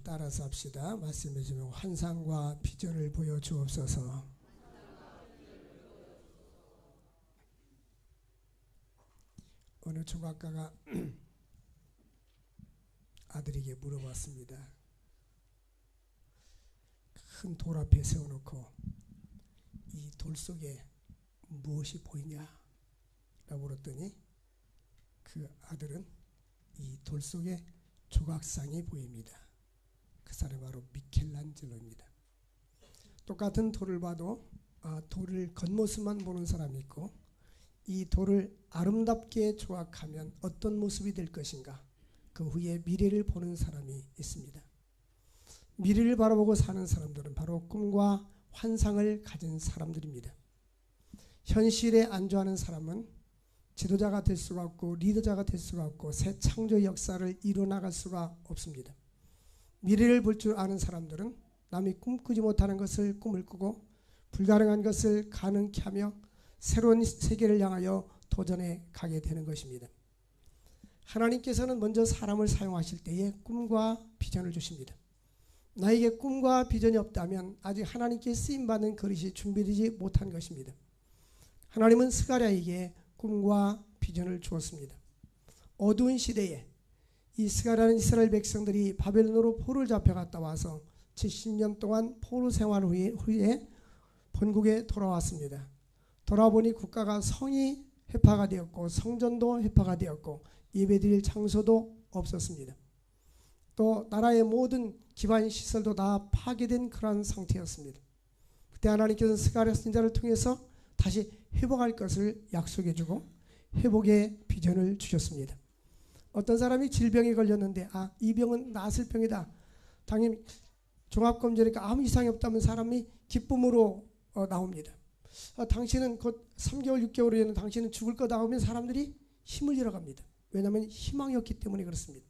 따라서 합시다. 말씀해 주면 환상과 비전을 보여주옵소서. 어느 조각가가 아들에게 물어봤습니다. 큰 돌 앞에 세워놓고 이 돌 속에 무엇이 보이냐? 라고 물었더니 그 아들은 이 돌 속에 조각상이 보입니다. 그 사람이 바로 미켈란젤로입니다. 똑같은 돌을 봐도 돌을 겉모습만 보는 사람이 있고 이 돌을 아름답게 조각하면 어떤 모습이 될 것인가, 그 후에 미래를 보는 사람이 있습니다. 미래를 바라보고 사는 사람들은 바로 꿈과 환상을 가진 사람들입니다. 현실에 안주하는 사람은 지도자가 될 수가 없고 리더자가 될 수가 없고 새 창조의 역사를 이뤄나갈 수가 없습니다. 미래를 볼 줄 아는 사람들은 남이 꿈꾸지 못하는 것을 꿈을 꾸고 불가능한 것을 가능케 하며 새로운 세계를 향하여 도전해 가게 되는 것입니다. 하나님께서는 먼저 사람을 사용하실 때에 꿈과 비전을 주십니다. 나에게 꿈과 비전이 없다면 아직 하나님께 쓰임받는 그릇이 준비되지 못한 것입니다. 하나님은 스가랴에게 꿈과 비전을 주었습니다. 어두운 시대에 이 스가랴는 이스라엘 백성들이 바벨론으로 포로를 잡혀갔다 와서 70년 동안 포로 생활 후에 본국에 돌아왔습니다. 돌아보니 국가가 성이 회파가 되었고 성전도 회파가 되었고 예배드릴 장소도 없었습니다. 또 나라의 모든 기반 시설도 다 파괴된 그러한 상태였습니다. 그때 하나님께서는 스가랴 선지자를 통해서 다시 회복할 것을 약속해주고 회복의 비전을 주셨습니다. 어떤 사람이 질병에 걸렸는데 이 병은 낫을 병이다. 당연히 종합검진이니까 아무 이상이 없다면 사람이 기쁨으로 나옵니다. 당신은 곧 3개월 6개월 후에는 당신은 죽을 거다 하면 사람들이 힘을 잃어갑니다. 왜냐하면 희망이 없기 때문에 그렇습니다.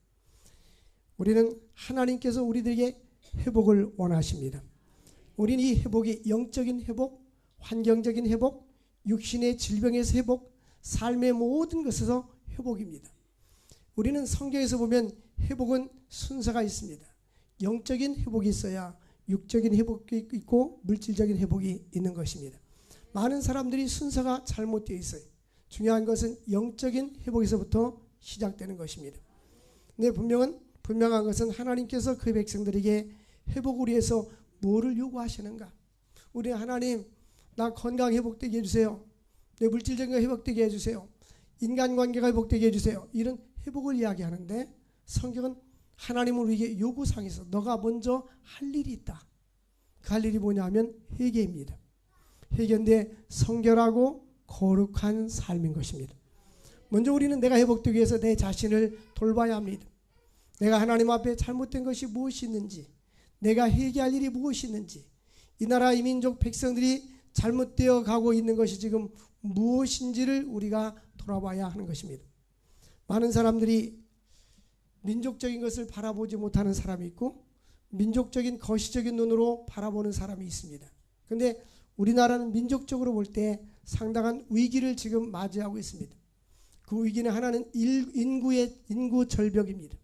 우리는 하나님께서 우리들에게 회복을 원하십니다. 우리는 이 회복이 영적인 회복, 환경적인 회복, 육신의 질병에서 회복, 삶의 모든 것에서 회복입니다. 우리는 성경에서 보면 회복은 순서가 있습니다. 영적인 회복이 있어야 육적인 회복이 있고 물질적인 회복이 있는 것입니다. 많은 사람들이 순서가 잘못되어 있어요. 중요한 것은 영적인 회복에서부터 시작되는 것입니다. 근데 분명한 것은 하나님께서 그 백성들에게 회복을 위해서 뭐를 요구하시는가? 우리 하나님, 나 건강 회복되게 해주세요. 내 물질적인 거 회복되게 해주세요. 인간관계가 회복되게 해주세요. 이런 회복을 이야기하는데 성경은 하나님을 우리에게 요구사항이 있어. 너가 먼저 할 일이 있다. 그 할 일이 뭐냐면 회개입니다. 회개인데 성결하고 거룩한 삶인 것입니다. 먼저 우리는 내가 회복되기 위해서 내 자신을 돌봐야 합니다. 내가 하나님 앞에 잘못된 것이 무엇이 있는지, 내가 회개할 일이 무엇이 있는지, 이 나라 이 민족 백성들이 잘못되어 가고 있는 것이 지금 무엇인지를 우리가 돌아봐야 하는 것입니다. 많은 사람들이 민족적인 것을 바라보지 못하는 사람이 있고 민족적인 거시적인 눈으로 바라보는 사람이 있습니다. 그런데 우리나라는 민족적으로 볼 때 상당한 위기를 지금 맞이하고 있습니다. 그 위기는 하나는 인구 절벽입니다.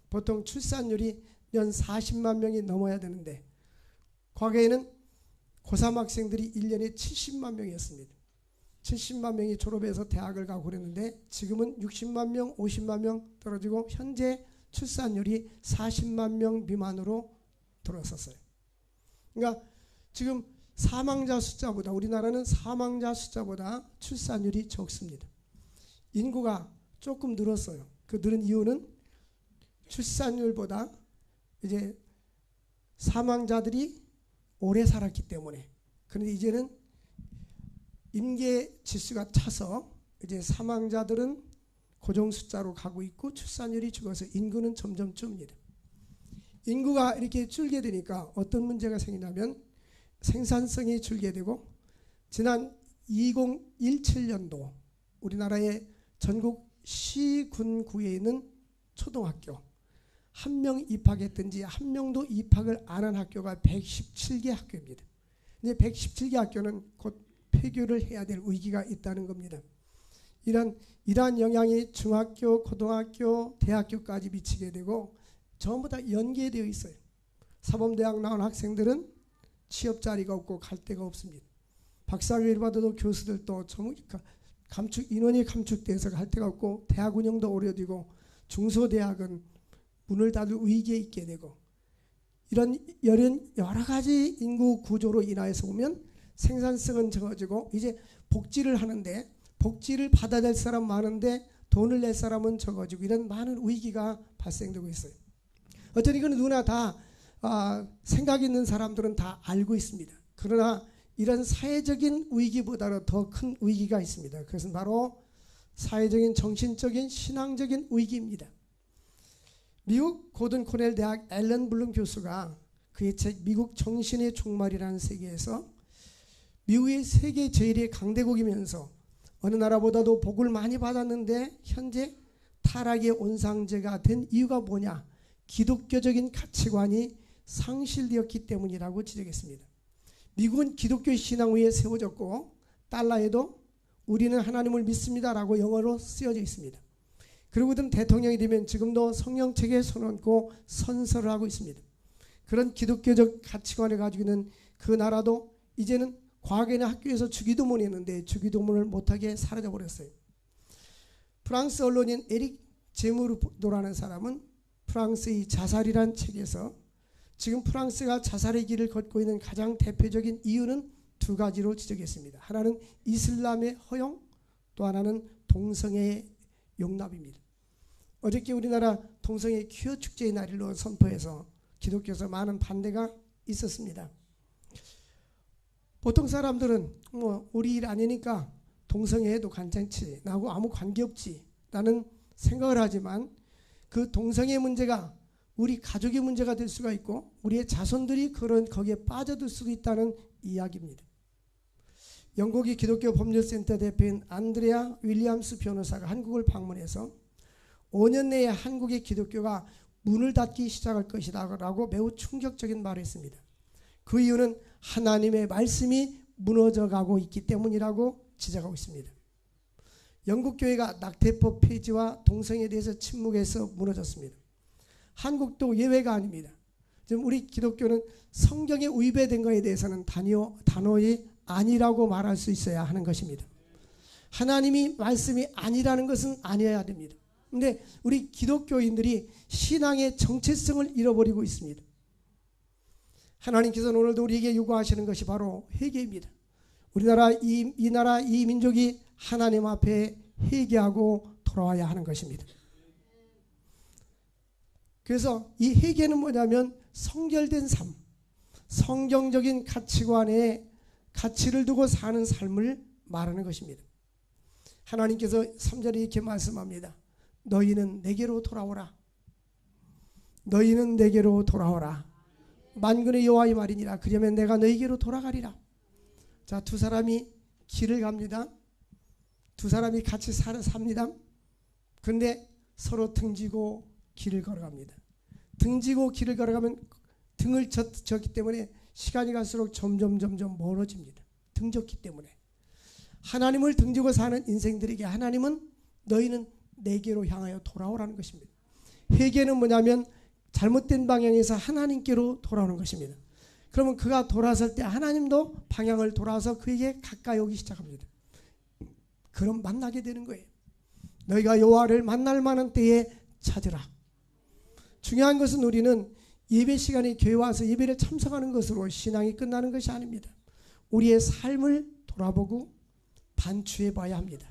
보통 출산율이 연 40만 명이 넘어야 되는데 과거에는 고3 학생들이 1년에 70만 명이었습니다. 70만 명이 졸업해서 대학을 가고 그랬는데 지금은 60만 명, 50만 명 떨어지고 현재 출산율이 40만 명 미만으로 들어섰어요. 그러니까 지금 사망자 숫자보다, 우리나라는 사망자 숫자보다 출산율이 적습니다. 인구가 조금 늘었어요. 그 늘은 이유는 출산율보다 이제 사망자들이 오래 살았기 때문에. 그런데 이제는 임계 지수가 차서 이제 사망자들은 고정 숫자로 가고 있고 출산율이 죽어서 인구는 점점 줍니다. 인구가 이렇게 줄게 되니까 어떤 문제가 생기냐면 생산성이 줄게 되고 지난 2017년도 우리나라의 전국 시군구에 있는 초등학교 한 명 입학했든지 한 명도 입학을 안 한 학교가 117개 학교입니다. 이제 117개 학교는 곧 폐교를 해야 될 위기가 있다는 겁니다. 이러한 영향이 중학교, 고등학교, 대학교까지 미치게 되고 전부 다 연계되어 있어요. 사범대학 나온 학생들은 취업 자리가 없고 갈 데가 없습니다. 박사학위를 받아도 교수들도 인원이 감축돼서 갈 데가 없고 대학 운영도 오려지고 중소대학은 문을 닫을 위기에 있게 되고 이런 여러 가지 인구 구조로 인하여서 보면 생산성은 적어지고 이제 복지를 하는데 복지를 받아야 될 사람 많은데 돈을 낼 사람은 적어지고 이런 많은 위기가 발생되고 있어요. 어쨌든 이건 누구나 다 생각 있는 사람들은 다 알고 있습니다. 그러나 이런 사회적인 위기보다는 더 큰 위기가 있습니다. 그것은 바로 사회적인 정신적인 신앙적인 위기입니다. 미국 고든 코넬 대학 앨런 블룸 교수가 그의 책 미국 정신의 종말이라는 세계에서 미국이 세계 제일의 강대국이면서 어느 나라보다도 복을 많이 받았는데 현재 타락의 온상제가 된 이유가 뭐냐? 기독교적인 가치관이 상실되었기 때문이라고 지적했습니다. 미국은 기독교 신앙 위에 세워졌고 달러에도 우리는 하나님을 믿습니다라고 영어로 쓰여져 있습니다. 그리고든 대통령이 되면 지금도 성령책에 손 얹고 선서를 하고 있습니다. 그런 기독교적 가치관을 가지고 있는 그 나라도 이제는 과거에는 학교에서 주기도문을 했는데 주기도문을 못하게 사라져버렸어요. 프랑스 언론인 에릭 제무르도라는 사람은 프랑스의 자살이란 책에서 지금 프랑스가 자살의 길을 걷고 있는 가장 대표적인 이유는 두 가지로 지적했습니다. 하나는 이슬람의 허용, 또 하나는 동성애의 용납입니다. 어저께 우리나라 동성애 퀴어 축제의 날로 선포해서 기독교에서 많은 반대가 있었습니다. 보통 사람들은 우리 일 아니니까 동성애해도 괜찮지, 나하고 아무 관계없지 라는 생각을 하지만 그 동성애 문제가 우리 가족의 문제가 될 수가 있고 우리의 자손들이 거기에 빠져들 수도 있다는 이야기입니다. 영국의 기독교 법률센터 대표인 안드레아 윌리엄스 변호사가 한국을 방문해서 5년 내에 한국의 기독교가 문을 닫기 시작할 것이다 라고 매우 충격적인 말을 했습니다. 그 이유는 하나님의 말씀이 무너져가고 있기 때문이라고 지적하고 있습니다. 영국 교회가 낙태법 폐지와 동성애에 대해서 침묵해서 무너졌습니다. 한국도 예외가 아닙니다. 지금 우리 기독교는 성경에 위배된 것에 대해서는 단호히 아니라고 말할 수 있어야 하는 것입니다. 하나님이 말씀이 아니라는 것은 아니어야 됩니다. 그런데 우리 기독교인들이 신앙의 정체성을 잃어버리고 있습니다. 하나님께서는 오늘도 우리에게 요구하시는 것이 바로 회개입니다. 우리나라 이 나라 이 민족이 하나님 앞에 회개하고 돌아와야 하는 것입니다. 그래서 이 회개는 뭐냐면 성결된 삶, 성경적인 가치관에 가치를 두고 사는 삶을 말하는 것입니다. 하나님께서 3절에 이렇게 말씀합니다. 너희는 내게로 돌아오라. 너희는 내게로 돌아오라. 만군의 여호와의 말이니라. 그러면 내가 너희에게로 돌아가리라. 자, 두 사람이 길을 갑니다. 두 사람이 같이 삽니다. 그런데 서로 등지고 길을 걸어갑니다. 등지고 길을 걸어가면 등을 졌기 때문에 시간이 갈수록 점점 멀어집니다. 등졌기 때문에. 하나님을 등지고 사는 인생들에게 하나님은 너희는 내게로 향하여 돌아오라는 것입니다. 회개는 뭐냐면 잘못된 방향에서 하나님께로 돌아오는 것입니다. 그러면 그가 돌아설 때 하나님도 방향을 돌아서 그에게 가까이 오기 시작합니다. 그럼 만나게 되는 거예요. 너희가 여호와를 만날 만한 때에 찾으라. 중요한 것은 우리는 예배 시간에 교회 와서 예배를 참석하는 것으로 신앙이 끝나는 것이 아닙니다. 우리의 삶을 돌아보고 반추해 봐야 합니다.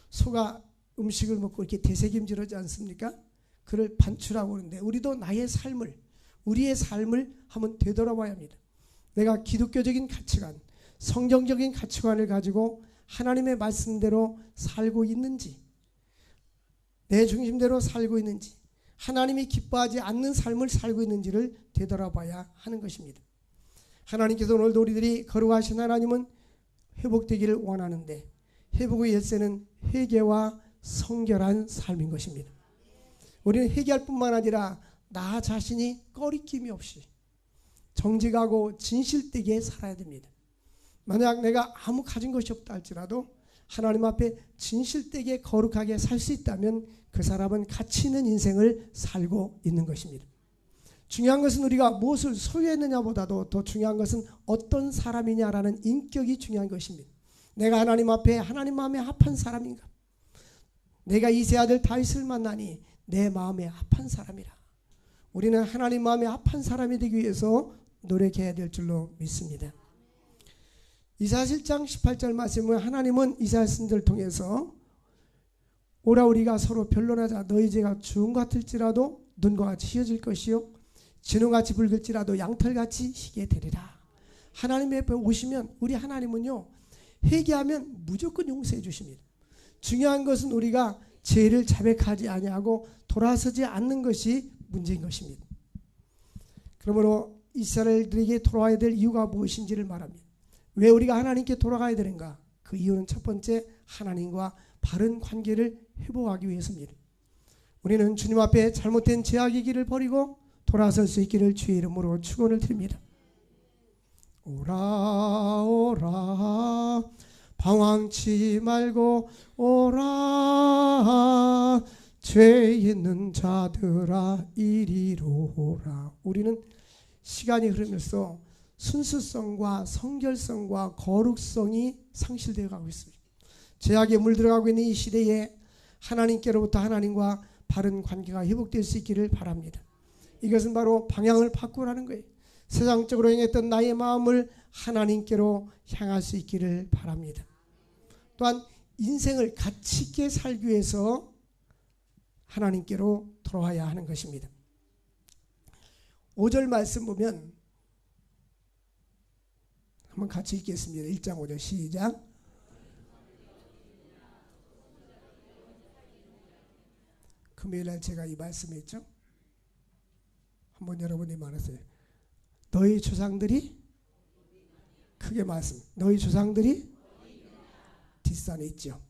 소가 음식을 먹고 이렇게 되새김질하지 않습니까? 그를 반추라고 하는데 우리도 나의 삶을, 우리의 삶을 한번 되돌아봐야 합니다. 내가 기독교적인 가치관, 성경적인 가치관을 가지고 하나님의 말씀대로 살고 있는지, 내 중심대로 살고 있는지, 하나님이 기뻐하지 않는 삶을 살고 있는지를 되돌아봐야 하는 것입니다. 하나님께서 오늘도 우리들이 거룩하신 하나님은 회복되기를 원하는데 회복의 열쇠는 회개와 성결한 삶인 것입니다. 우리는 회개할 뿐만 아니라 나 자신이 꺼리낌이 없이 정직하고 진실되게 살아야 됩니다. 만약 내가 아무 가진 것이 없다 할지라도 하나님 앞에 진실되게 거룩하게 살 수 있다면 그 사람은 가치 있는 인생을 살고 있는 것입니다. 중요한 것은 우리가 무엇을 소유했느냐보다도 더 중요한 것은 어떤 사람이냐라는 인격이 중요한 것입니다. 내가 하나님 앞에 하나님 마음에 합한 사람인가? 내가 이세 아들 다윗을 만나니 내 마음에 합한 사람이라. 우리는 하나님 마음에 합한 사람이 되기 위해서 노력해야 될 줄로 믿습니다. 이사야 7장 18절 말씀은 하나님은 이사야 선지자를 통해서 오라 우리가 서로 변론하자. 너희 죄가 주홍 같을지라도 눈과 같이 희어질 것이요 진홍같이 붉을지라도 양털같이 희게 되리라. 하나님 앞에 오시면 우리 하나님은요 회개하면 무조건 용서해 주십니다. 중요한 것은 우리가 죄를 자백하지 아니하고 돌아서지 않는 것이 문제인 것입니다. 그러므로 이스라엘들에게 돌아와야 될 이유가 무엇인지를 말합니다. 왜 우리가 하나님께 돌아가야 되는가? 그 이유는 첫 번째 하나님과 바른 관계를 회복하기 위해서입니다. 우리는 주님 앞에 잘못된 죄악의 길을 버리고 돌아설 수 있기를 주의 이름으로 축원을 드립니다. 오라 오라 방황치 말고 오라 죄 있는 자들아 이리로 오라. 우리는 시간이 흐르면서 순수성과 성결성과 거룩성이 상실되어 가고 있습니다. 죄악에 물들어가고 있는 이 시대에 하나님께로부터 하나님과 바른 관계가 회복될 수 있기를 바랍니다. 이것은 바로 방향을 바꾸라는 거예요. 세상적으로 행했던 나의 마음을 하나님께로 향할 수 있기를 바랍니다. 또한 인생을 가치 있게 살기 위해서 하나님께로 돌아와야 하는 것입니다. 5절 말씀 보면 한번 같이 읽겠습니다. 1장 5절 시작. 금요일날 제가 이 말씀했죠. 한번 여러분이 말하세요. 너희 조상들이 크게 말씀. 너희 조상들이 뒷산에 있죠.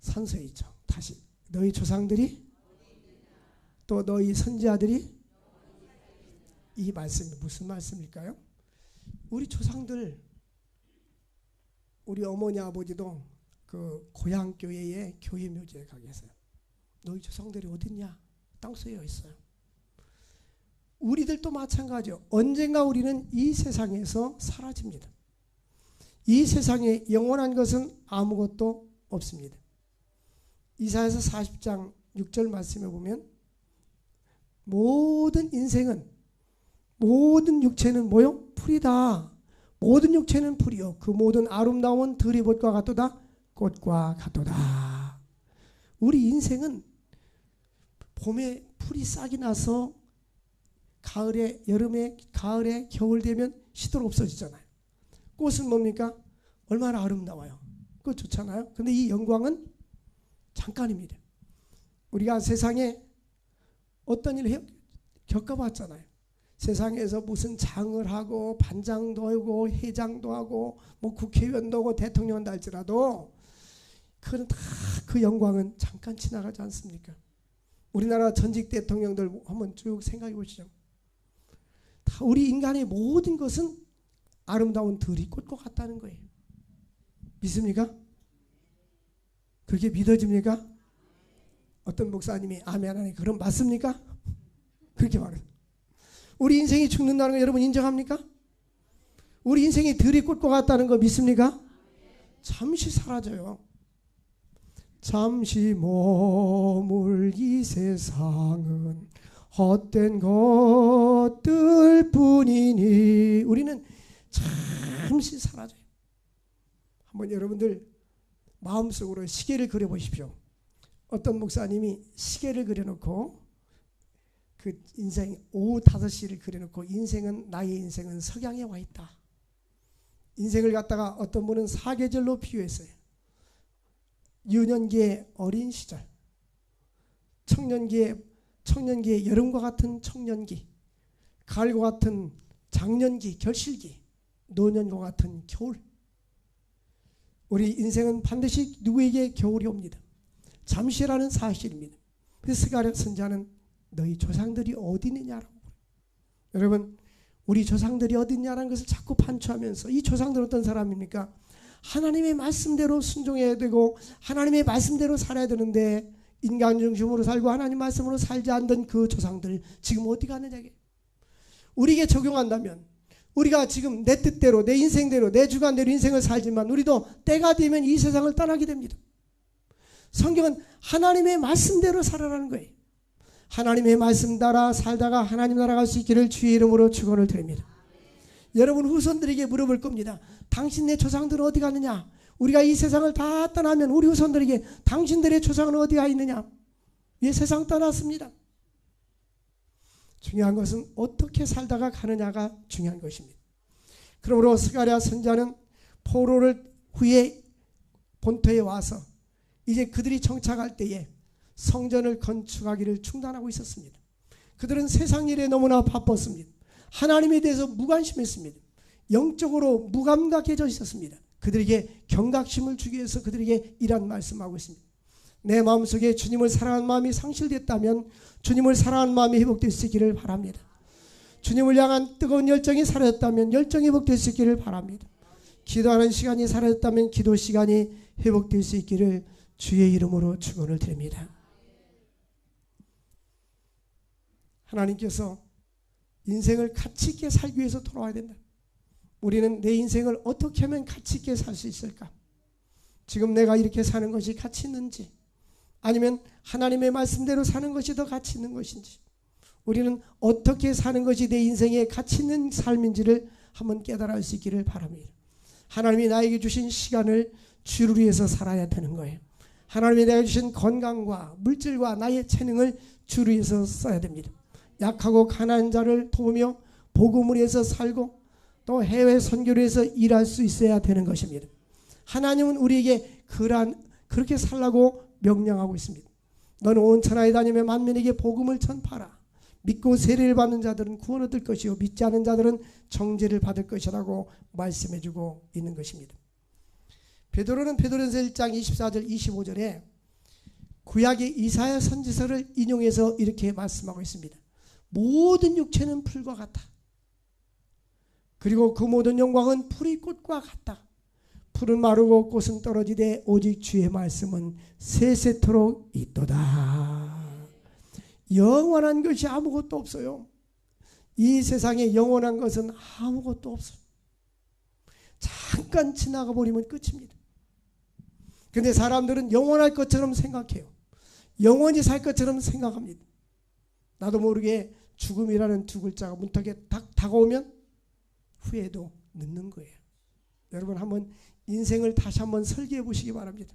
산소에 있죠. 다시 너희 조상들이 또 너희 선지자들이 이 말씀이 무슨 말씀일까요? 우리 조상들 우리 어머니 아버지도 그 고향 교회에 교회 묘지에 가 계세요. 너희 조상들이 어딨냐? 땅속에 있어요. 우리들도 마찬가지요. 언젠가 우리는 이 세상에서 사라집니다. 이 세상에 영원한 것은 아무것도 없습니다. 이사야서 40장 6절 말씀에 보면 모든 인생은 모든 육체는 뭐요? 풀이다. 모든 육체는 풀이요. 그 모든 아름다움은 들이봇과 같도다. 꽃과 같도다. 우리 인생은 봄에 풀이 싹이 나서 가을에 여름에 가을에 겨울 되면 시들 없어지잖아요. 꽃은 뭡니까? 얼마나 아름다워요. 그거 좋잖아요. 근데 이 영광은 잠깐입니다. 우리가 세상에 어떤 일을 겪어봤잖아요. 세상에서 무슨 장을 하고 반장도 하고 회장도 하고 뭐 국회의원도 하고 대통령도 할지라도 그건 다 그 영광은 잠깐 지나가지 않습니까? 우리나라 전직 대통령들 한번 쭉 생각해 보시죠. 다 우리 인간의 모든 것은 아름다운 들이꽃과 같다는 거예요. 믿습니까? 그렇게 믿어집니까? 어떤 목사님이 아멘 하니 그럼 맞습니까? 그렇게 말해요. 우리 인생이 죽는다는 거 여러분 인정합니까? 우리 인생이 들이꽃과 같다는 거 믿습니까? 잠시 사라져요. 잠시 머물 이 세상은 헛된 것들 뿐이니 우리는 잠시 사라져요. 한번 여러분들 마음속으로 시계를 그려보십시오. 어떤 목사님이 시계를 그려놓고 그 인생 오후 5시를 그려놓고 나의 인생은 석양에 와 있다. 인생을 갖다가 어떤 분은 사계절로 비유했어요. 유년기의 어린 시절, 청년기의 여름과 같은 청년기, 가을과 같은 장년기, 결실기, 노년과 같은 겨울. 우리 인생은 반드시 누구에게 겨울이 옵니다. 잠시라는 사실입니다. 그래서 스가랴 선지자는 너희 조상들이 어디 있느냐라고. 여러분 우리 조상들이 어디 있냐라는 것을 자꾸 반추하면서 이 조상들은 어떤 사람입니까? 하나님의 말씀대로 순종해야 되고 하나님의 말씀대로 살아야 되는데 인간 중심으로 살고 하나님 말씀으로 살지 않던 그 조상들 지금 어디 갔느냐. 우리에게 적용한다면 우리가 지금 내 뜻대로 내 인생대로 내 주관대로 인생을 살지만 우리도 때가 되면 이 세상을 떠나게 됩니다. 성경은 하나님의 말씀대로 살아라는 거예요. 하나님의 말씀 따라 살다가 하나님 나라 갈 수 있기를 주의 이름으로 축원을 드립니다. 여러분 후손들에게 물어볼 겁니다. 당신네 조상들은 어디 갔느냐? 우리가 이 세상을 다 떠나면 우리 후손들에게 당신들의 조상은 어디 가 있느냐? 이 세상 떠났습니다. 중요한 것은 어떻게 살다가 가느냐가 중요한 것입니다. 그러므로 스가랴 선지자는 포로를 후에 본토에 와서 이제 그들이 정착할 때에 성전을 건축하기를 중단하고 있었습니다. 그들은 세상 일에 너무나 바빴습니다. 하나님에 대해서 무관심했습니다. 영적으로 무감각해져 있었습니다. 그들에게 경각심을 주기 위해서 그들에게 이란 말씀하고 있습니다. 내 마음속에 주님을 사랑하는 마음이 상실됐다면 주님을 사랑하는 마음이 회복될 수 있기를 바랍니다. 주님을 향한 뜨거운 열정이 사라졌다면 열정이 회복될 수 있기를 바랍니다. 기도하는 시간이 사라졌다면 기도 시간이 회복될 수 있기를 주의 이름으로 축원을 드립니다. 하나님께서 인생을 가치 있게 살기 위해서 돌아와야 된다. 우리는 내 인생을 어떻게 하면 가치 있게 살 수 있을까? 지금 내가 이렇게 사는 것이 가치 있는지, 아니면 하나님의 말씀대로 사는 것이 더 가치 있는 것인지, 우리는 어떻게 사는 것이 내 인생에 가치 있는 삶인지를 한번 깨달을 수 있기를 바랍니다. 하나님이 나에게 주신 시간을 주를 위해서 살아야 되는 거예요. 하나님이 내게 주신 건강과 물질과 나의 재능을 주를 위해서 써야 됩니다. 약하고 가난한 자를 도우며 복음을 위해서 살고 또 해외 선교를 위해서 일할 수 있어야 되는 것입니다. 하나님은 우리에게 그렇게 살라고 명령하고 있습니다. 너는 온 천하에 다니며 만민에게 복음을 전파하라. 믿고 세례를 받는 자들은 구원 얻을 것이요 믿지 않는 자들은 정죄를 받을 것이라고 말씀해주고 있는 것입니다. 베드로는 베드로전서 1장 24절 25절에 구약의 이사야 선지서를 인용해서 이렇게 말씀하고 있습니다. 모든 육체는 풀과 같다. 그리고 그 모든 영광은 풀이 꽃과 같다. 풀은 마르고 꽃은 떨어지되 오직 주의 말씀은 세세토록 있도다. 영원한 것이 아무것도 없어요. 이 세상에 영원한 것은 아무것도 없어요. 잠깐 지나가 버리면 끝입니다. 근데 사람들은 영원할 것처럼 생각해요. 영원히 살 것처럼 생각합니다. 나도 모르게 죽음이라는 두 글자가 문턱에 딱 다가오면 후회도 늦는 거예요. 여러분 한번 인생을 다시 한번 설계해 보시기 바랍니다.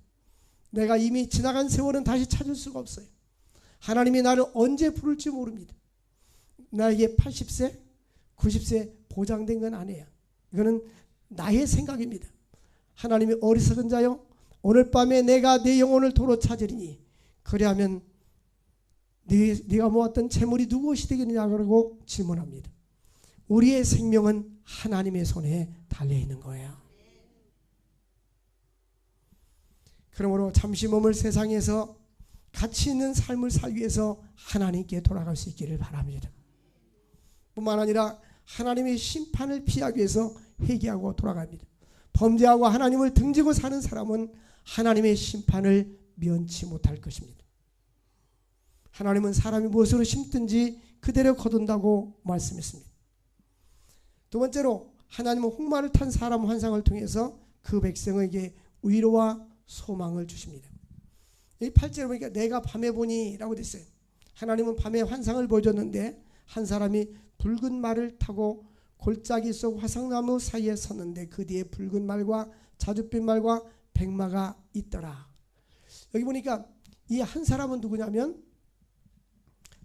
내가 이미 지나간 세월은 다시 찾을 수가 없어요. 하나님이 나를 언제 부를지 모릅니다. 나에게 80세, 90세 보장된 건 아니에요. 이거는 나의 생각입니다. 하나님이 어리석은 자여 오늘 밤에 내가 내 영혼을 도로 찾으리니 그리하면 네가 모았던 재물이 누구것이 되겠느냐고 질문합니다. 우리의 생명은 하나님의 손에 달려있는 거예요. 그러므로 잠시 머물 세상에서 가치 있는 삶을 살기 위해서 하나님께 돌아갈 수 있기를 바랍니다. 뿐만 아니라 하나님의 심판을 피하기 위해서 회개하고 돌아갑니다. 범죄하고 하나님을 등지고 사는 사람은 하나님의 심판을 면치 못할 것입니다. 하나님은 사람이 무엇으로 심든지 그대로 거둔다고 말씀했습니다. 두 번째로 하나님은 홍마를 탄 사람 환상을 통해서 그 백성에게 위로와 소망을 주십니다. 이 8절에 보니까 내가 밤에 보니 라고 됐어요. 하나님은 밤에 환상을 보여줬는데 한 사람이 붉은 말을 타고 골짜기 속 화상나무 사이에 섰는데 그 뒤에 붉은 말과 자줏빛 말과 백마가 있더라. 여기 보니까 이 한 사람은 누구냐면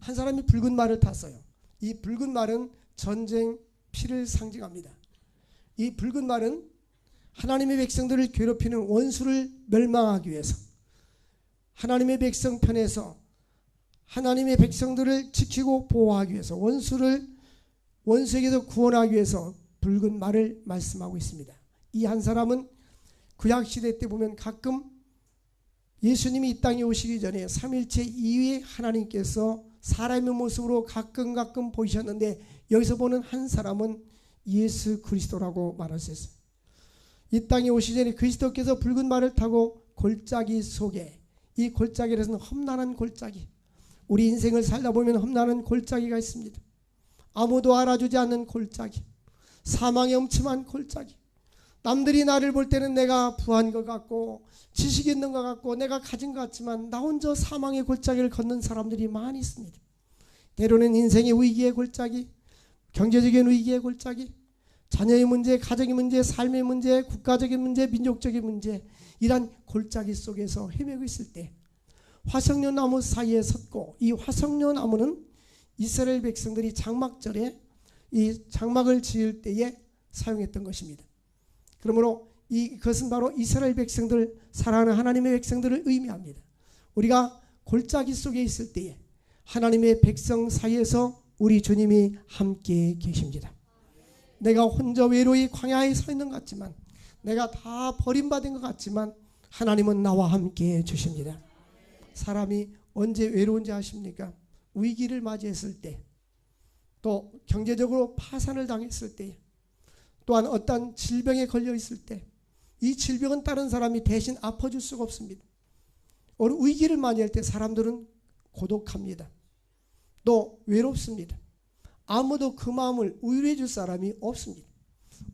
한 사람이 붉은 말을 탔어요. 이 붉은 말은 전쟁 피를 상징합니다. 이 붉은 말은 하나님의 백성들을 괴롭히는 원수를 멸망하기 위해서 하나님의 백성 편에서 하나님의 백성들을 지키고 보호하기 위해서 원수에게서 구원하기 위해서 붉은 말을 말씀하고 있습니다. 이 한 사람은 구약시대 때 보면 가끔 예수님이 이 땅에 오시기 전에 3일째 이후에 하나님께서 사람의 모습으로 가끔 보이셨는데 여기서 보는 한 사람은 예수 그리스도라고 말할 수 있어요. 이 땅에 오시기 전에 그리스도께서 붉은 말을 타고 골짜기 속에 이 골짜기에서는 험난한 골짜기, 우리 인생을 살다 보면 험난한 골짜기가 있습니다. 아무도 알아주지 않는 골짜기, 사망의 음침한 골짜기. 남들이 나를 볼 때는 내가 부한 것 같고 지식이 있는 것 같고 내가 가진 것 같지만 나 혼자 사망의 골짜기를 걷는 사람들이 많이 있습니다. 때로는 인생의 위기의 골짜기, 경제적인 위기의 골짜기, 자녀의 문제, 가정의 문제, 삶의 문제, 국가적인 문제, 민족적인 문제, 이런 골짜기 속에서 헤매고 있을 때 화석류 나무 사이에 섰고, 이 화석류 나무는 이스라엘 백성들이 장막절에 이 장막을 지을 때에 사용했던 것입니다. 그러므로 이것은 바로 이스라엘 백성들, 사랑하는 하나님의 백성들을 의미합니다. 우리가 골짜기 속에 있을 때에 하나님의 백성 사이에서 우리 주님이 함께 계십니다. 내가 혼자 외로이 광야에 서 있는 것 같지만, 내가 다 버림받은 것 같지만 하나님은 나와 함께 해주십니다. 사람이 언제 외로운지 아십니까? 위기를 맞이했을 때, 또 경제적으로 파산을 당했을 때, 또한 어떤 질병에 걸려 있을 때, 이 질병은 다른 사람이 대신 아파줄 수가 없습니다. 위기를 맞이할 때 사람들은 고독합니다. 또 외롭습니다. 아무도 그 마음을 위로해 줄 사람이 없습니다.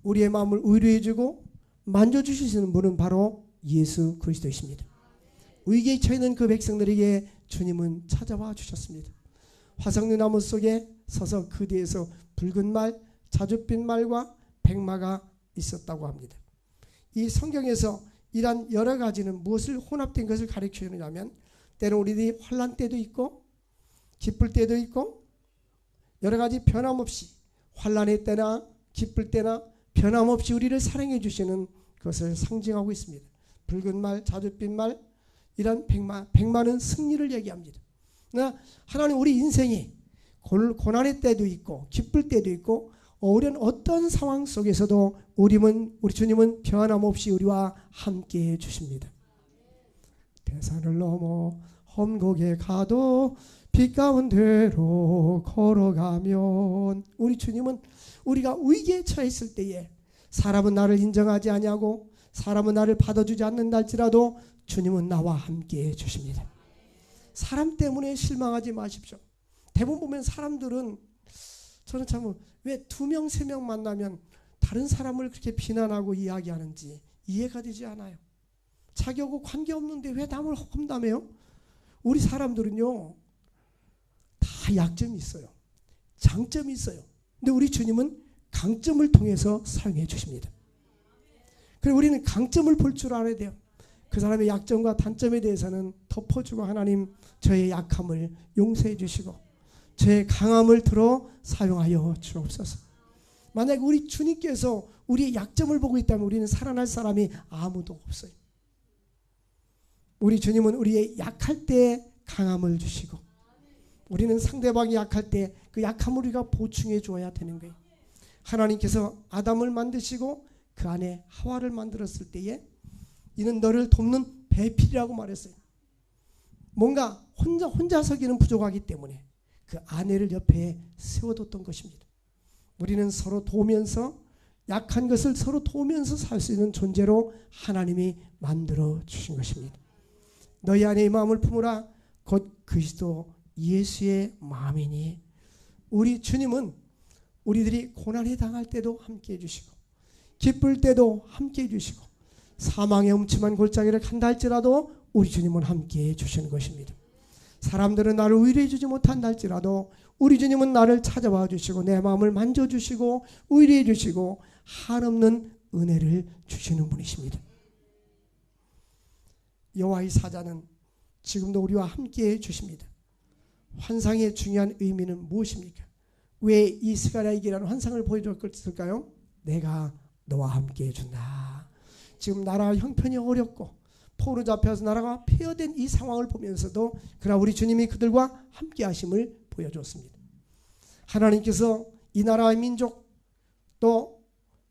우리의 마음을 위로해 주고 만져주시는 분은 바로 예수 그리스도이십니다. 위기에 처해있는 그 백성들에게 주님은 찾아와 주셨습니다. 화석류 나무 속에 서서 그 뒤에서 붉은 말, 자줏빛 말과 백마가 있었다고 합니다. 이 성경에서 이러한 여러 가지는 무엇을 혼합된 것을 가르쳐 주느냐면, 때로 우리들이 환난 때도 있고 기쁠 때도 있고 여러 가지 변함없이 환난의 때나 기쁠 때나 변함없이 우리를 사랑해 주시는 것을 상징하고 있습니다. 붉은 말, 자줏빛 말, 이런 백마는 승리를 얘기합니다. 그러나 하나님 우리 인생이 고난의 때도 있고 기쁠 때도 있고 어려운 어떤 상황 속에서도 우리 주님은 변함없이 우리와 함께 해주십니다. 대산을 넘어 험곡에 가도 빛 가운데로 걸어가면, 우리 주님은 우리가 위기에 처했을 때에 사람은 나를 인정하지 아니하고 사람은 나를 받아주지 않는다 할지라도 주님은 나와 함께 해주십니다. 사람 때문에 실망하지 마십시오. 대부분 보면 사람들은, 저는 참 왜 2명 3명 만나면 다른 사람을 그렇게 비난하고 이야기하는지 이해가 되지 않아요. 자기하고 관계없는데 왜 남을 험담해요? 우리 사람들은요 다 약점이 있어요. 장점이 있어요. 근데 우리 주님은 강점을 통해서 사용해 주십니다. 그리고 우리는 강점을 볼 줄 알아야 돼요. 그 사람의 약점과 단점에 대해서는 덮어주고, 하나님 저의 약함을 용서해 주시고 저의 강함을 들어 사용하여 주옵소서. 만약 우리 주님께서 우리의 약점을 보고 있다면 우리는 살아날 사람이 아무도 없어요. 우리 주님은 우리의 약할 때 강함을 주시고, 우리는 상대방이 약할 때 그 약함을 우리가 보충해 줘야 되는 거예요. 하나님께서 아담을 만드시고 그 안에 하와를 만들었을 때에 이는 너를 돕는 배필이라고 말했어요. 뭔가 혼자 서기는 부족하기 때문에 그 아내를 옆에 세워뒀던 것입니다. 우리는 서로 도우면서, 약한 것을 서로 도우면서 살 수 있는 존재로 하나님이 만들어 주신 것입니다. 너희 안에 이 마음을 품으라. 곧 그리스도 예수의 마음이니. 우리 주님은 우리들이 고난에 당할 때도 함께 해주시고 기쁠 때도 함께 해주시고 사망의 음침한 골짜기를 간다 할지라도 우리 주님은 함께 해주시는 것입니다. 사람들은 나를 위로해 주지 못한다 할지라도 우리 주님은 나를 찾아와 주시고 내 마음을 만져주시고 위로해 주시고 한없는 은혜를 주시는 분이십니다. 여호와의 사자는 지금도 우리와 함께 해주십니다. 환상의 중요한 의미는 무엇입니까? 왜 이 스가랴에게라는 환상을 보여줬을까요? 내가 너와 함께 해준다. 지금 나라 형편이 어렵고 포로 잡혀서 나라가 폐허된 이 상황을 보면서도 그러나 우리 주님이 그들과 함께 하심을 보여줬습니다. 하나님께서 이 나라의 민족 또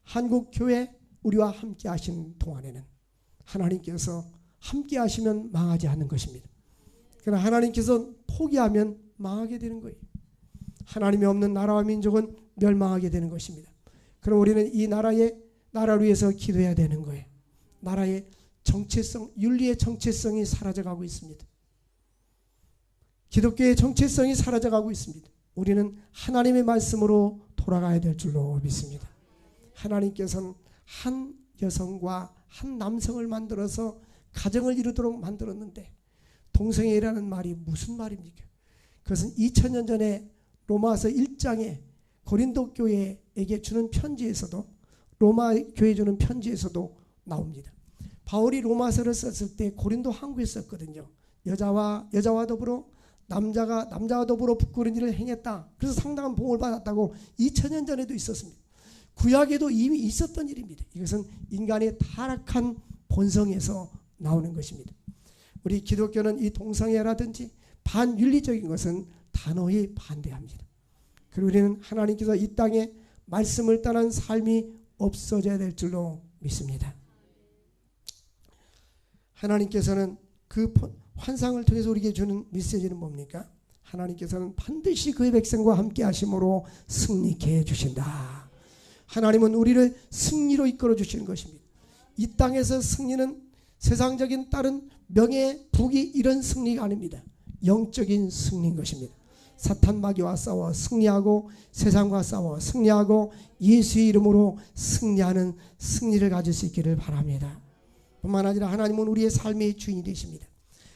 한국 교회 우리와 함께 하신 동안에는 하나님께서 함께 하시면 망하지 않는 것입니다. 그러나 하나님께서 포기하면 망하게 되는 거예요. 하나님이 없는 나라와 민족은 멸망하게 되는 것입니다. 그럼 우리는 이 나라를 위해서 기도해야 되는 거예요. 나라의 정체성, 윤리의 정체성이 사라져가고 있습니다. 기독교의 정체성이 사라져가고 있습니다. 우리는 하나님의 말씀으로 돌아가야 될 줄로 믿습니다. 하나님께서는 한 여성과 한 남성을 만들어서 가정을 이루도록 만들었는데 동성애라는 말이 무슨 말입니까? 그것은 2000년 전에 로마서 1장에 고린도 교회에게 주는 편지에서도, 로마 교회에 주는 편지에서도 나옵니다. 바울이 로마서를 썼을 때 고린도 항구에 썼거든요. 여자와 더불어 남자와 더불어 부끄러운 일을 행했다. 그래서 상당한 봉을 받았다고 2000년 전에도 있었습니다. 구약에도 이미 있었던 일입니다. 이것은 인간의 타락한 본성에서 나오는 것입니다. 우리 기독교는 이 동성애라든지 반윤리적인 것은 단호히 반대합니다. 그리고 우리는 하나님께서 이 땅에 말씀을 떠난 삶이 없어져야 될 줄로 믿습니다. 하나님께서는 그 환상을 통해서 우리에게 주는 메시지는 뭡니까? 하나님께서는 반드시 그의 백성과 함께 하심으로 승리케 해주신다. 하나님은 우리를 승리로 이끌어 주시는 것입니다. 이 땅에서 승리는 세상적인 다른 명예, 부귀 이런 승리가 아닙니다. 영적인 승리인 것입니다. 사탄 마귀와 싸워 승리하고 세상과 싸워 승리하고 예수의 이름으로 승리하는 승리를 가질 수 있기를 바랍니다. 뿐만 아니라 하나님은 우리의 삶의 주인이 되십니다.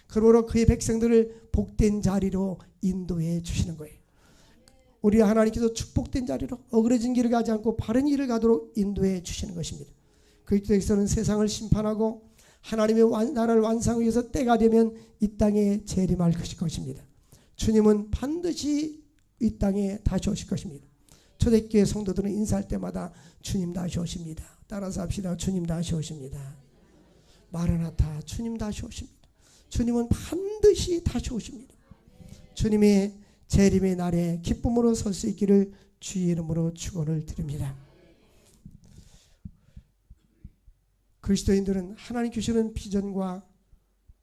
그러므로 그의 백성들을 복된 자리로 인도해 주시는 거예요. 우리 하나님께서 축복된 자리로 어그러진 길을 가지 않고 바른 길을 가도록 인도해 주시는 것입니다. 그리스도께서는 세상을 심판하고 하나님의 나라를 완성하기 위해서 때가 되면 이 땅에 재림할 것입니다. 주님은 반드시 이 땅에 다시 오실 것입니다. 초대교회 성도들은 인사할 때마다 주님 다시 오십니다. 따라서 합시다. 주님 다시 오십니다. 마라나타, 주님 다시 오십니다. 주님은 반드시 다시 오십니다. 주님의 재림의 날에 기쁨으로 설 수 있기를 주의 이름으로 축원을 드립니다. 그리스도인들은 하나님 주시는 비전과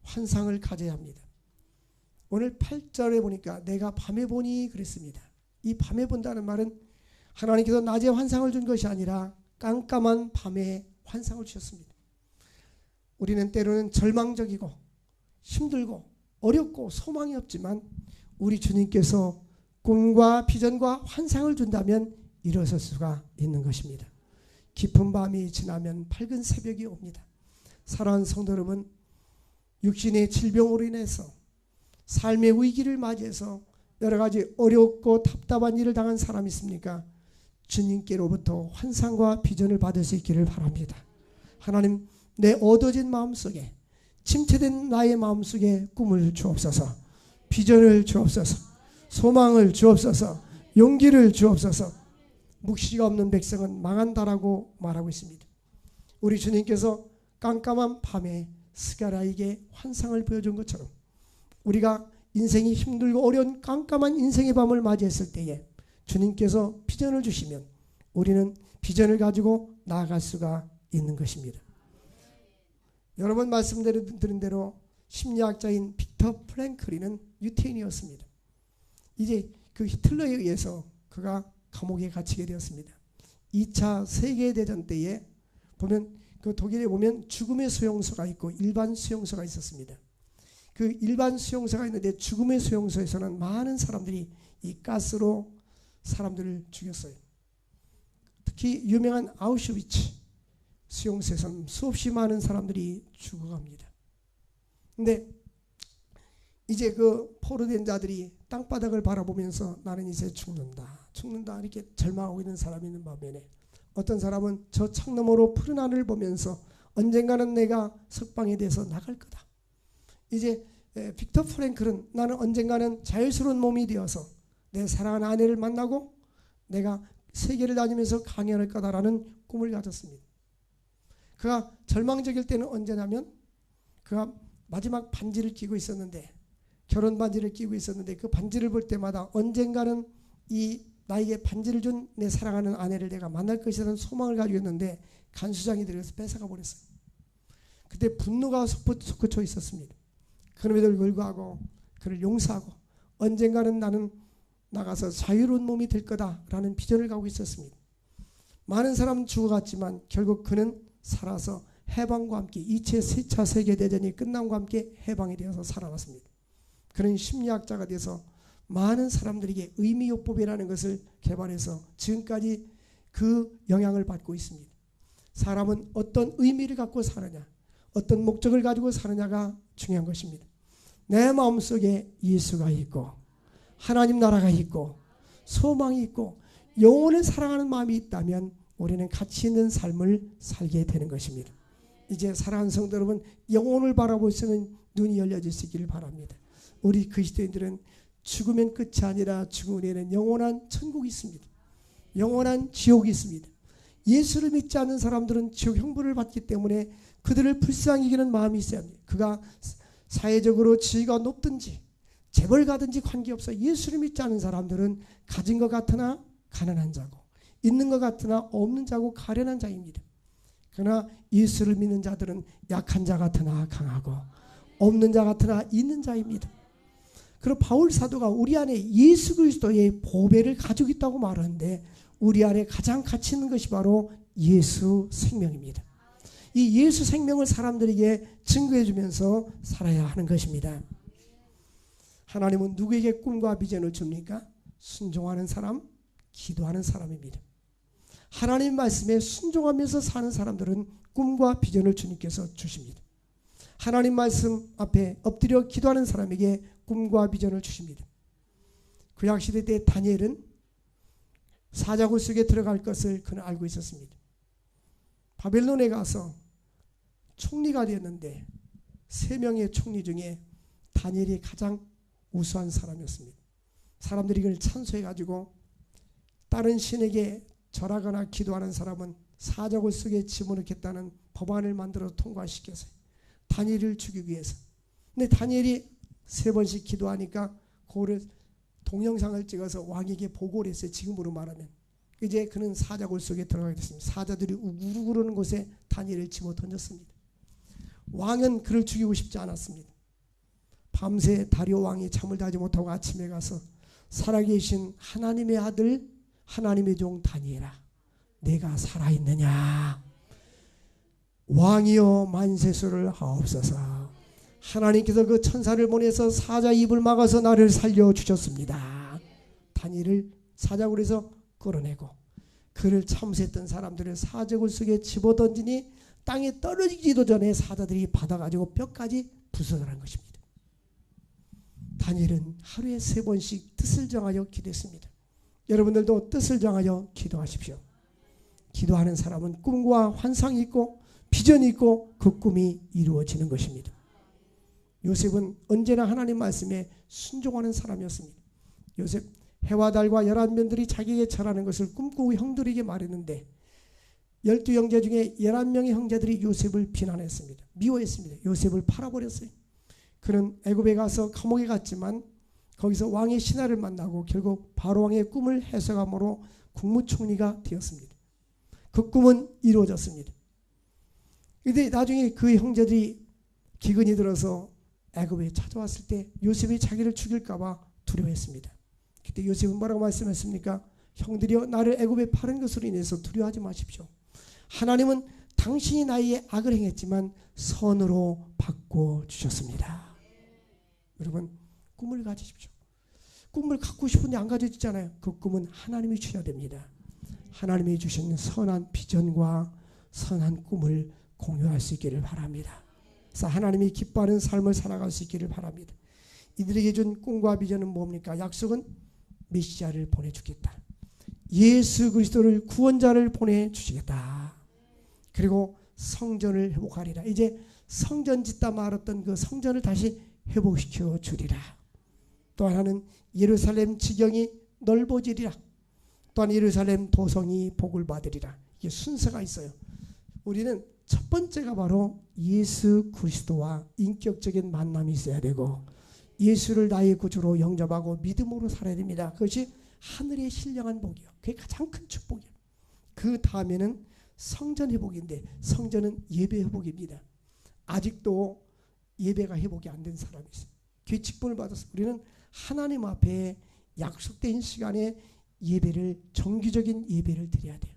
환상을 가져야 합니다. 오늘 8절에 보니까 내가 밤에 보니 그랬습니다. 이 밤에 본다는 말은 하나님께서 낮에 환상을 준 것이 아니라 깜깜한 밤에 환상을 주셨습니다. 우리는 때로는 절망적이고 힘들고 어렵고 소망이 없지만 우리 주님께서 꿈과 비전과 환상을 준다면 일어설 수가 있는 것입니다. 깊은 밤이 지나면 밝은 새벽이 옵니다. 사랑하는 성도 여러분, 육신의 질병으로 인해서 삶의 위기를 맞이해서 여러 가지 어렵고 답답한 일을 당한 사람이 있습니까? 주님께로부터 환상과 비전을 받을 수 있기를 바랍니다. 하나님, 내 어두워진 마음속에, 침체된 나의 마음속에 꿈을 주옵소서, 비전을 주옵소서, 소망을 주옵소서, 용기를 주옵소서. 묵시가 없는 백성은 망한다라고 말하고 있습니다. 우리 주님께서 깜깜한 밤에 스가랴에게 환상을 보여준 것처럼 우리가 인생이 힘들고 어려운 깜깜한 인생의 밤을 맞이했을 때에 주님께서 비전을 주시면 우리는 비전을 가지고 나아갈 수가 있는 것입니다. 여러 번 말씀드린 대로 심리학자인 빅터 프랭클린은 유태인이었습니다. 이제 그 히틀러에 의해서 그가 감옥에 갇히게 되었습니다. 2차 세계대전 때에 보면 그 독일에 보면 죽음의 수용소가 있고 일반 수용소가 있었습니다. 그 일반 수용소가 있는데 죽음의 수용소에서는 많은 사람들이 이 가스로 사람들을 죽였어요. 특히 유명한 아우슈비츠 수용소에서는 수없이 많은 사람들이 죽어갑니다. 근데 이제 그 포로된 자들이 땅바닥을 바라보면서 나는 이제 죽는다 이렇게 절망하고 있는 사람이 있는 반면에 어떤 사람은 저 창너머로 푸른 하늘을 보면서 언젠가는 내가 석방에 대해서 나갈 거다. 이제 빅터 프랭클은 나는 언젠가는 자유스러운 몸이 되어서 내 사랑하는 아내를 만나고 내가 세계를 다니면서 강연할 거다라는 꿈을 가졌습니다. 그가 절망적일 때는 언제냐면 그가 마지막 반지를 끼고 있었는데, 결혼 반지를 끼고 있었는데 그 반지를 볼 때마다 언젠가는 이 나에게 반지를 준 내 사랑하는 아내를 내가 만날 것이라는 소망을 가지고 있는데 간수장이 들어서 뺏어가 버렸어요. 그때 분노가 솟구쳐 있었습니다. 그럼에도 불구하고 그를 용서하고 언젠가는 나는 나가서 자유로운 몸이 될 거다라는 비전을 가지고 있었습니다. 많은 사람은 죽어갔지만 결국 그는 살아서 해방과 함께 2차 세계대전이 끝남과 함께 해방이 되어서 살아났습니다. 그런 심리학자가 돼서 많은 사람들에게 의미요법이라는 것을 개발해서 지금까지 그 영향을 받고 있습니다. 사람은 어떤 의미를 갖고 사느냐, 어떤 목적을 가지고 사느냐가 중요한 것입니다. 내 마음속에 예수가 있고 하나님 나라가 있고 소망이 있고 영혼을 사랑하는 마음이 있다면 우리는 가치 있는 삶을 살게 되는 것입니다. 이제 사랑하는 성도 여러분, 영혼을 바라볼 수 있는 눈이 열려질 수 있기를 바랍니다. 우리 그리스도인들은 죽으면 끝이 아니라 죽음 후에는 영원한 천국이 있습니다. 영원한 지옥이 있습니다. 예수를 믿지 않는 사람들은 지옥 형벌을 받기 때문에 그들을 불쌍히 여기는 마음이 있어야 합니다. 그가 사회적으로 지위가 높든지 재벌 가든지 관계없어 예수를 믿지 않는 사람들은 가진 것 같으나 가난한 자고 있는 것 같으나 없는 자고 가련한 자입니다. 그러나 예수를 믿는 자들은 약한 자 같으나 강하고 없는 자 같으나 있는 자입니다. 그리고 바울 사도가 우리 안에 예수 그리스도의 보배를 가지고 있다고 말하는데 우리 안에 가장 가치 있는 것이 바로 예수 생명입니다. 이 예수 생명을 사람들에게 증거해 주면서 살아야 하는 것입니다. 하나님은 누구에게 꿈과 비전을 줍니까? 순종하는 사람, 기도하는 사람입니다. 하나님 말씀에 순종하면서 사는 사람들은 꿈과 비전을 주님께서 주십니다. 하나님 말씀 앞에 엎드려 기도하는 사람에게 꿈과 비전을 주십니다. 구약시대 때 다니엘은 사자굴 속에 들어갈 것을 그는 알고 있었습니다. 바벨론에 가서 총리가 되었는데 3명의 총리 중에 다니엘이 가장 우수한 사람이었습니다. 사람들이 그를 찬소해가지고 다른 신에게 절하거나 기도하는 사람은 사자굴 속에 집어넣겠다는 법안을 만들어 통과시켰어요. 다니엘을 죽이기 위해서. 근데 다니엘이 3번씩 기도하니까 그거를 동영상을 찍어서 왕에게 보고를 했어요. 지금으로 말하면. 이제 그는 사자굴 속에 들어가게 됐습니다. 사자들이 우르르 그러는 곳에 다니엘을 집어 던졌습니다. 왕은 그를 죽이고 싶지 않았습니다. 밤새 다리오 왕이 잠을 자지 못하고 아침에 가서 살아계신 하나님의 아들 하나님의 종 다니엘아, 내가 살아있느냐? 왕이여 만세수를 하옵소서. 하나님께서 그 천사를 보내서 사자 입을 막아서 나를 살려주셨습니다. 다니엘을 사자굴에서 끌어내고 그를 참수했던 사람들을 사자굴 속에 집어던지니 땅에 떨어지기도 전에 사자들이 받아가지고 뼈까지 부서져간 것입니다. 다니엘은 하루에 3번씩 뜻을 정하여 기도했습니다. 여러분들도 뜻을 정하여 기도하십시오. 기도하는 사람은 꿈과 환상이 있고 비전이 있고 그 꿈이 이루어지는 것입니다. 요셉은 언제나 하나님 말씀에 순종하는 사람이었습니다. 요셉 해와 달과 11면들이 자기에게 절하는 것을 꿈꾸고 형들에게 말했는데 12형제 중에 11명의 형제들이 요셉을 비난했습니다. 미워했습니다. 요셉을 팔아버렸어요. 그는 애굽에 가서 감옥에 갔지만 거기서 왕의 신하를 만나고 결국 바로왕의 꿈을 해석함으로 국무총리가 되었습니다. 그 꿈은 이루어졌습니다. 그런데 나중에 그 형제들이 기근이 들어서 애굽에 찾아왔을 때 요셉이 자기를 죽일까 봐 두려워했습니다. 그때 요셉은 뭐라고 말씀했습니까? 형들이여, 나를 애굽에 파는 것으로 인해서 두려워하지 마십시오. 하나님은 당신이 나에게 악을 행했지만 선으로 바꿔주셨습니다. 여러분, 꿈을 가지십시오. 꿈을 갖고 싶은데 안 가져지잖아요. 그 꿈은 하나님이 주셔야 됩니다. 하나님이 주신 선한 비전과 선한 꿈을 공유할 수 있기를 바랍니다. 그래서 하나님이 기뻐하는 삶을 살아갈 수 있기를 바랍니다. 이들에게 준 꿈과 비전은 뭡니까? 약속은 메시아를 보내주겠다. 예수 그리스도를 구원자를 보내주시겠다. 그리고 성전을 회복하리라. 이제 성전 짓다 말았던 그 성전을 다시 회복시켜 주리라. 또 하나는 예루살렘 지경이 넓어지리라. 또한 예루살렘 도성이 복을 받으리라. 이게 순서가 있어요. 우리는 첫 번째가 바로 예수 그리스도와 인격적인 만남이 있어야 되고 예수를 나의 구주로 영접하고 믿음으로 살아야 됩니다. 그것이 하늘의 신령한 복이요. 그게 가장 큰 축복이에요. 그 다음에는 성전 회복인데 성전은 예배 회복입니다. 아직도 예배가 회복이 안 된 사람이 있어요. 귀칙분을 받아서 우리는 하나님 앞에 약속된 시간에 예배를 정기적인 예배를 드려야 돼요.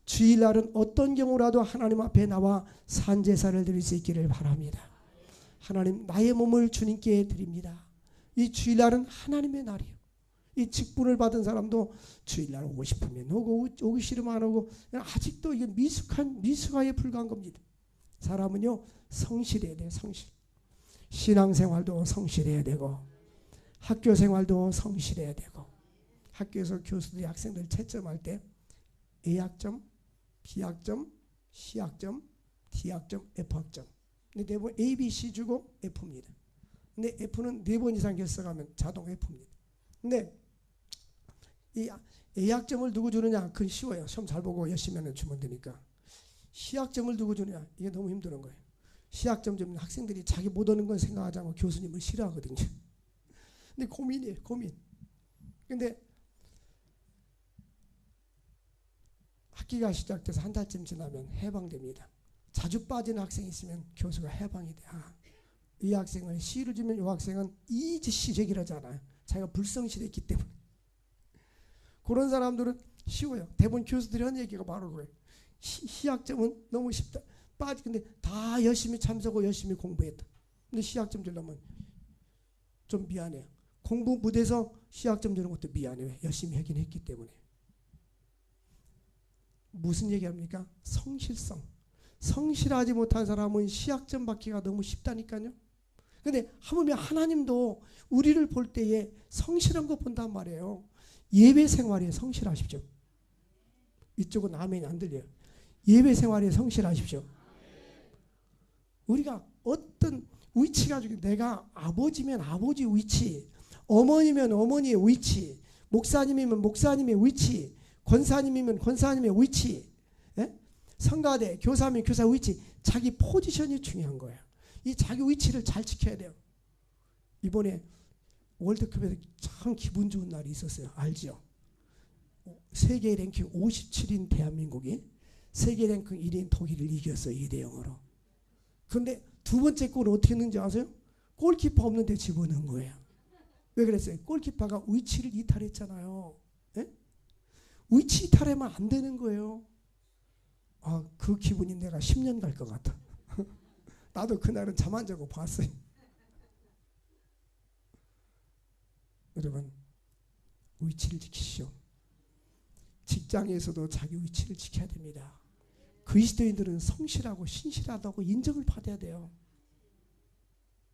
주일날은 어떤 경우라도 하나님 앞에 나와 산제사를 드릴 수 있기를 바랍니다. 하나님, 나의 몸을 주님께 드립니다. 이 주일날은 하나님의 날이에요. 이 직분을 받은 사람도 주일날 오고 싶으면 오기 싫으면 안 오고, 아직도 이게 미숙하에 불과한 겁니다. 사람은요, 성실해야 돼요. 성실. 신앙생활도 성실해야 되고, 학교생활도 성실해야 되고, 학교에서 교수들이 학생들 채점할 때 A학점, B학점, C학점, D학점, F학점. 근데 대부분 A, B, C 주고 F입니다. 근데 F는 4번 이상 결석하면 자동 F입니다. 근데 이 A학점을 누구 주느냐? 그건 쉬워요. 시험 잘 보고 열심히 하면 주면 되니까. C학점을 누구 주느냐? 이게 너무 힘든 거예요. C학점 주면 학생들이 자기 못 오는 건 생각하지 않고 교수님을 싫어하거든요. 근데 고민이에요. 고민. 근데 학기가 시작돼서 한 달쯤 지나면 해방됩니다. 자주 빠지는 학생이 있으면 교수가 해방이 돼. 이 학생을 C를 주면 이 학생은 이지시적이라잖아요. 자기가 불성실했기 때문에. 그런 사람들은 쉬워요. 대부분 교수들이 하는 얘기가 바로 그거예요. C학점은 너무 쉽다. 근데 다 열심히 참석하고 열심히 공부했다. 근데 C학점 주려면 좀 미안해요. 공부 못해서 C학점 주는 것도 미안해요. 열심히 하긴 했기 때문에. 무슨 얘기합니까? 성실성. 성실하지 못한 사람은 C학점 받기가 너무 쉽다니까요. 근데 하물며 하나님도 우리를 볼 때에 성실한 것 본단 말이에요. 예배 생활에 성실하십시오. 이쪽은 아멘이 안 들려요. 예배 생활에 성실하십시오. 우리가 어떤 위치가 중요해. 내가 아버지면 아버지 위치, 어머니면 어머니의 위치, 목사님이면 목사님의 위치, 권사님이면 권사님의 위치, 성가대, 교사면 교사 위치, 자기 포지션이 중요한 거예요. 이 자기 위치를 잘 지켜야 돼요. 이번에 월드컵에서 참 기분 좋은 날이 있었어요. 알죠? 세계 랭킹 57인 대한민국이 세계 랭킹 1인 독일을 이겼어요. 2대0으로. 그런데 두 번째 골을 어떻게 했는지 아세요? 골키퍼 없는데 집어넣은 거예요. 왜 그랬어요? 골키퍼가 위치를 이탈했잖아요. 에? 위치 이탈하면 안 되는 거예요. 그 기분이 내가 10년 갈 것 같아. 나도 그날은 잠 안 자고 봤어요. 여러분, 위치를 지키시오. 직장에서도 자기 위치를 지켜야 됩니다. 그리스도인들은 성실하고 신실하다고 인정을 받아야 돼요.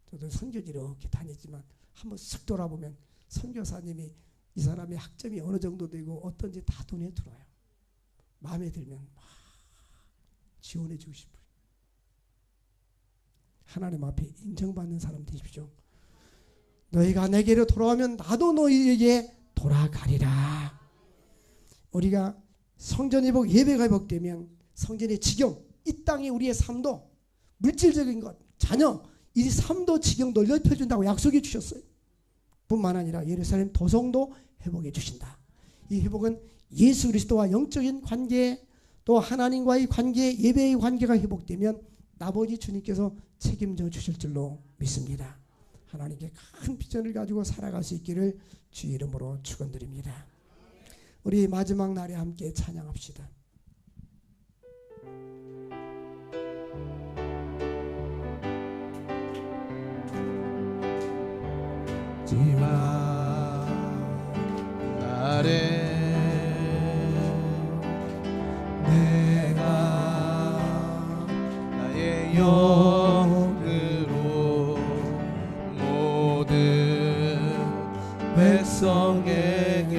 저도 선교지 이렇게 다니지만 한번 쓱 돌아보면 선교사님이 이 사람의 학점이 어느 정도 되고 어떤지 다 눈에 들어요. 마음에 들면 막 지원해 주고 싶어요. 하나님 앞에 인정받는 사람 되십시오. 너희가 내게로 돌아오면 나도 너희에게 돌아가리라. 우리가 성전 회복, 예배가 회복되면 성전의 지경, 이 땅에 우리의 삶도 물질적인 것, 자녀, 이 삶도 지경도 넓혀준다고 약속해 주셨어요. 뿐만 아니라 예루살렘 도성도 회복해 주신다. 이 회복은 예수 그리스도와 영적인 관계, 또 하나님과의 관계, 예배의 관계가 회복되면 아버지 주님께서 책임져 주실 줄로 믿습니다. 하나님께 큰 비전을 가지고 살아갈 수 있기를 주 이름으로 축원드립니다. 우리 마지막 날에 함께 찬양합시다. 마지막 날에 내가 나의 영으로 모든 백성에게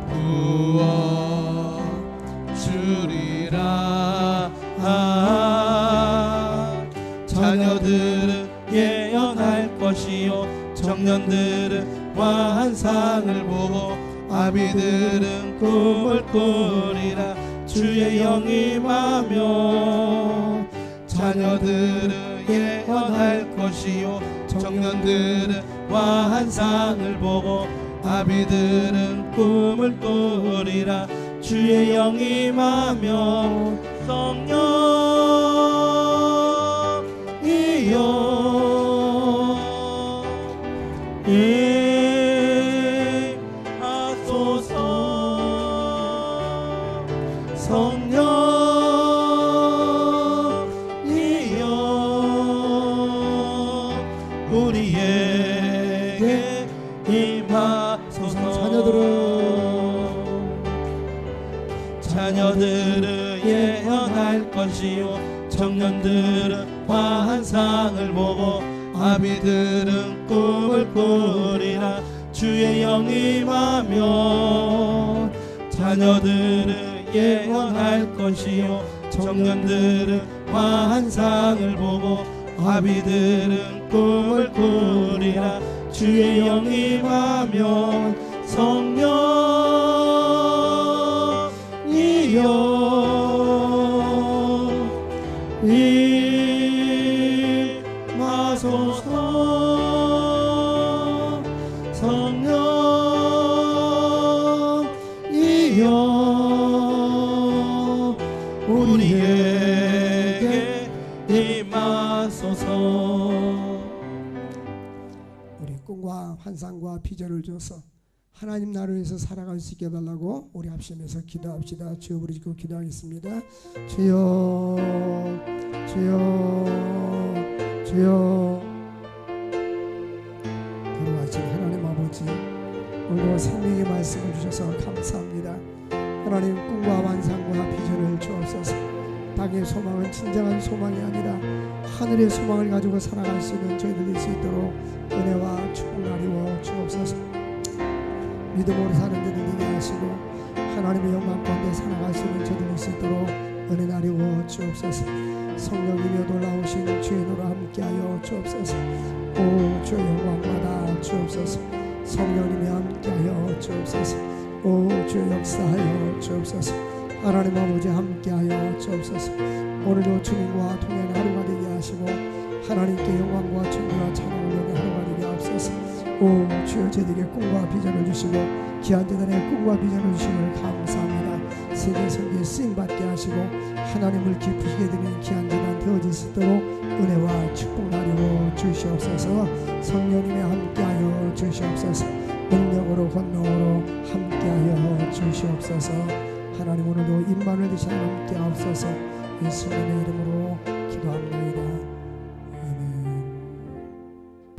부어 주리라. 자녀들은 예언할 것이요 청년들은 환상을 보고 아비들은 꿈을 꾸리라. 주의 영이 임하며 자녀들은 예언할 것이요 청년들은 환상을 보고 아비들은 꿈을 꾸리라. 주의 영이 임하며 성령이여 하소서. 성령이여 우리에게 임하소서. 자녀들은 예언할 것이요 청년들은 환상을 보고 아비들은 꿈을 꾸리라. 주의 영이 임하면 자녀들은 예언할 것이요 청년들은 환상을 보고 아비들은 꿈을 꾸리라. 주의 영이 임하면 성령이여 임하소서. 성령이여 우리에게 임하소서. 우리 꿈과 환상과 비전을 줘서 하나님 나라를 위해서 살아갈 수 있게 해달라고 우리 합심해서 기도합시다. 주여 부르짖고 기도하겠습니다. 주여 주여 주여. 걸어가신 하나님 아버지, 오늘도 생명의 말씀을 주셔서 감사합니다. 하나님 꿈과 환상과 비전을 주옵소서. 땅의 소망은 진정한 소망이 아니라 하늘의 소망을 가지고 살아갈 수 있는 저희들 될 수 있도록 은혜와 축복 나누어 주옵소서. 믿음으로 사는 저들 되게 하시고 하나님의 영광 가운데 살아갈 수 있는 저희들 될 수 있도록 은혜 나누어 주옵소서. 성령님이 놀라우신 주의 노라 함께하여 주옵소서. 오 주의 영광 받아 주옵소서. 성령님이 함께하여 주옵소서. 오 주의 역사하여 주옵소서. 하나님 아버지 함께하여 주옵소서. 오늘도 주님과 동행하는 하루가 되게 하시고 하나님께 영광과 존귀와 찬양을 여는 하루가 되게 하옵소서. 오 주여 저에게 꿈과 비전을 주시고 귀한 재단에 꿈과 비전을 주시면 감사합니다. 세계 선교에 쓰임받게 하시고 하나님을 기쁘시게 되는 귀한 재단 되어질 수 있도록 은혜와 축복 나누어 주시옵소서. 성령님의 함께하여 주시옵소서. 능력으로 권능으로 함께하여 주시옵소서. 하나님 오늘도 임만을 드시는 함께 하옵소서. 예수님의 이름으로 기도합니다.